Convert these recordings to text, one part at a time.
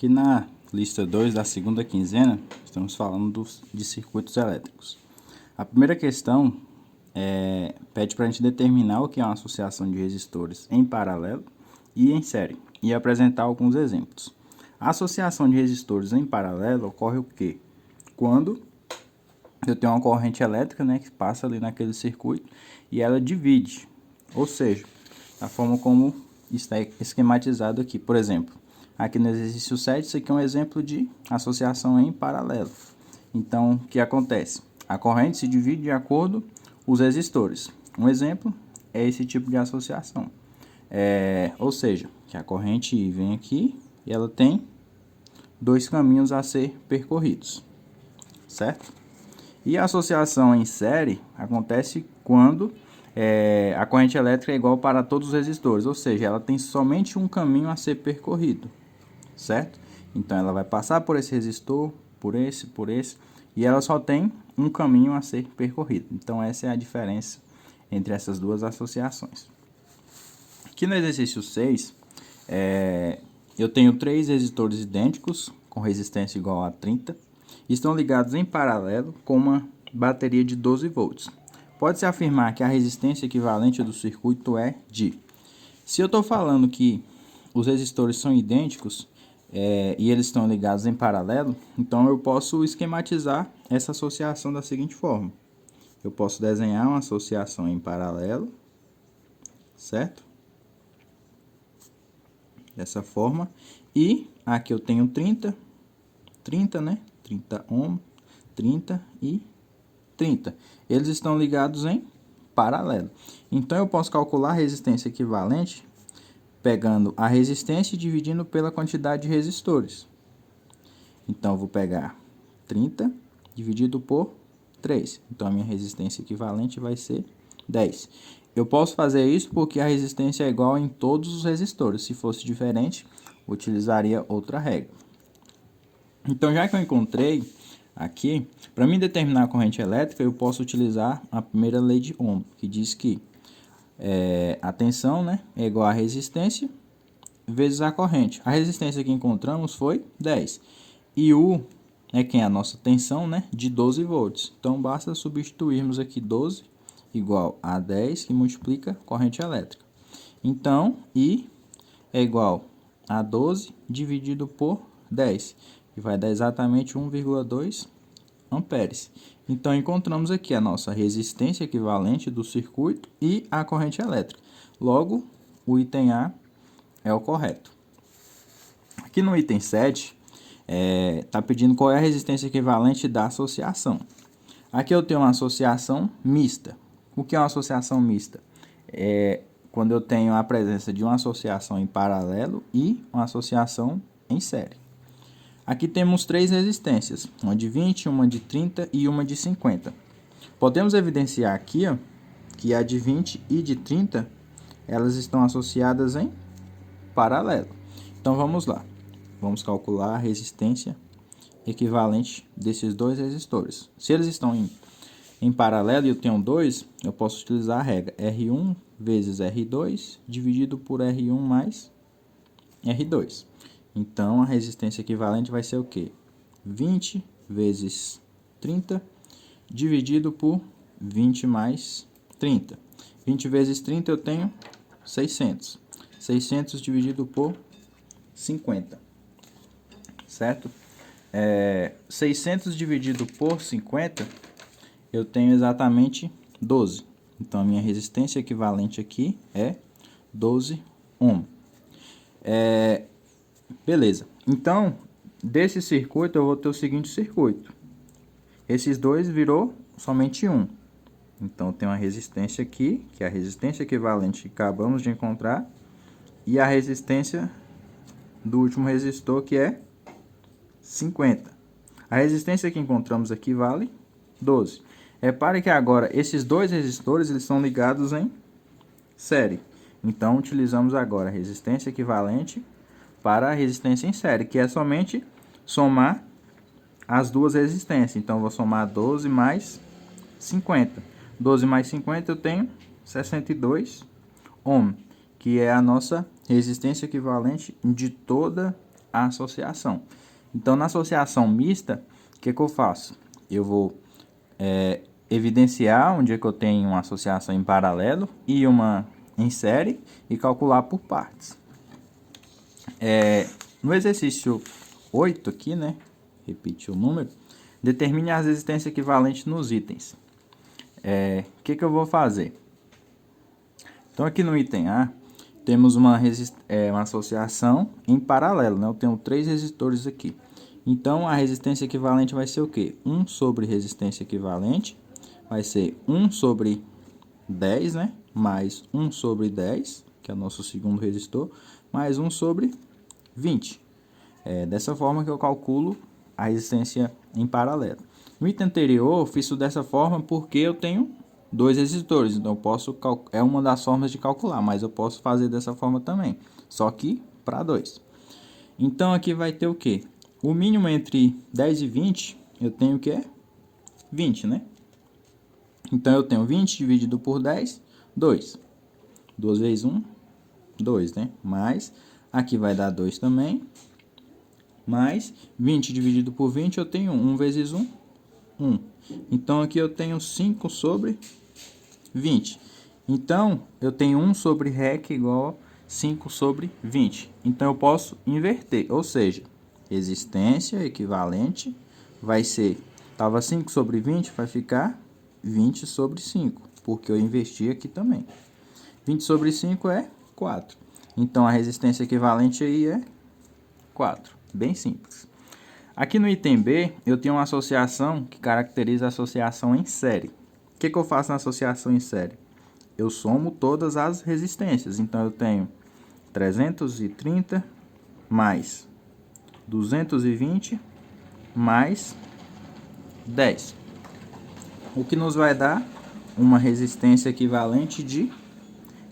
Aqui na lista 2 da segunda quinzena, estamos falando de circuitos elétricos. A primeira questão pede para a gente determinar o que é uma associação de resistores em paralelo e em série e apresentar alguns exemplos. A associação de resistores em paralelo ocorre o quê? Quando eu tenho uma corrente elétrica, que passa ali naquele circuito e ela divide, ou seja, a forma como está esquematizado aqui. Por exemplo, aqui no exercício 7, isso aqui é um exemplo de associação em paralelo. Então, o que acontece? A corrente se divide de acordo com os resistores. Um exemplo é esse tipo de associação. Ou seja, que a corrente vem aqui e ela tem dois caminhos a ser percorridos, certo? E a associação em série acontece quando a corrente elétrica é igual para todos os resistores, ou seja, ela tem somente um caminho a ser percorrido, certo? Então ela vai passar por esse resistor, por esse, e ela só tem um caminho a ser percorrido. Então essa é a diferença entre essas duas associações. Aqui no exercício 6, eu tenho três resistores idênticos com resistência igual a 30, estão ligados em paralelo com uma bateria de 12 volts. Pode-se afirmar que a resistência equivalente do circuito é de... Se eu estou falando que os resistores são idênticos e eles estão ligados em paralelo, então eu posso esquematizar essa associação da seguinte forma. Eu posso desenhar uma associação em paralelo, certo? Dessa forma. E aqui eu tenho 30, né? 30 ohm, 30 e 30. Eles estão ligados em paralelo. Então eu posso calcular a resistência equivalente pegando a resistência e dividindo pela quantidade de resistores. Então eu vou pegar 30 dividido por 3. Então a minha resistência equivalente vai ser 10. Eu posso fazer isso porque a resistência é igual em todos os resistores. Se fosse diferente, utilizaria outra regra. Então, já que eu encontrei aqui, para mim determinar a corrente elétrica, eu posso utilizar a primeira lei de Ohm, que diz que a tensão é igual a resistência vezes a corrente. A resistência que encontramos foi 10. E U é quem é a nossa tensão, de 12 volts. Então, basta substituirmos aqui 12 igual a 10, que multiplica corrente elétrica. Então, I é igual a 12 dividido por 10, que vai dar exatamente 1,2 amperes. Então, encontramos aqui a nossa resistência equivalente do circuito e a corrente elétrica. Logo, o item A é o correto. Aqui no item 7, está pedindo qual é a resistência equivalente da associação. Aqui eu tenho uma associação mista. O que é uma associação mista? É quando eu tenho a presença de uma associação em paralelo e uma associação em série. Aqui temos três resistências, uma de 20, uma de 30 e uma de 50. Podemos evidenciar aqui que a de 20 e de 30 elas estão associadas em paralelo. Então vamos lá, vamos calcular a resistência equivalente desses dois resistores. Se eles estão em paralelo e eu tenho dois, eu posso utilizar a regra R1 vezes R2 dividido por R1 mais R2. Então, a resistência equivalente vai ser o quê? 20 vezes 30 dividido por 20 mais 30. 20 vezes 30 eu tenho 600. 600 dividido por 50. Certo? 600 dividido por 50, eu tenho exatamente 12. Então, a minha resistência equivalente aqui é 12 ohm. Beleza. Então, desse circuito, eu vou ter o seguinte circuito. Esses dois virou somente um. Então, tem uma resistência aqui, que é a resistência equivalente que acabamos de encontrar, e a resistência do último resistor, que é 50. A resistência que encontramos aqui vale 12. Repare que agora esses dois resistores eles são ligados em série. Então, utilizamos agora a resistência equivalente para a resistência em série, que é somente somar as duas resistências. Então, eu vou somar 12 mais 50. 12 mais 50 eu tenho 62 ohm, que é a nossa resistência equivalente de toda a associação. Então, na associação mista, o que eu faço? Eu vou evidenciar onde é que eu tenho uma associação em paralelo e uma em série e calcular por partes. No exercício 8 aqui, né? Repetir o número. Determine as resistências equivalentes nos itens. O que eu vou fazer? Então, aqui no item A, temos uma associação em paralelo, né? Eu tenho 3 resistores aqui. Então, a resistência equivalente vai ser o quê? 1 sobre resistência equivalente vai ser 1 sobre 10, né? Mais 1 sobre 10, que é o nosso segundo resistor, mais 1 sobre 20. Dessa forma que eu calculo a resistência em paralelo. No item anterior, eu fiz isso dessa forma porque eu tenho 2 resistores, então eu posso é uma das formas de calcular, mas eu posso fazer dessa forma também, só que para 2. Então aqui vai ter o que? O mínimo entre 10 e 20, eu tenho o que? 20, né? Então eu tenho 20 dividido por 10, 2. 2 vezes 1, 2, né? Mais, aqui vai dar 2 também. Mais 20 dividido por 20, eu tenho 1 vezes 1, 1. Então aqui eu tenho 5 sobre 20. Então eu tenho 1 sobre REC igual a 5 sobre 20. Então eu posso inverter, ou seja, resistência equivalente vai ser, estava 5 sobre 20, vai ficar 20 sobre 5, porque eu investi aqui também. 20 sobre 5 é 4. Então a resistência equivalente aí é 4. Bem simples. Aqui no item B, eu tenho uma associação que caracteriza a associação em série. O que eu faço na associação em série? Eu somo todas as resistências. Então, eu tenho 330 mais 220 mais 10. O que nos vai dar uma resistência equivalente de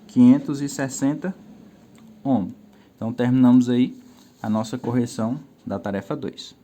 560 ohms. Então, terminamos aí a nossa correção da tarefa 2.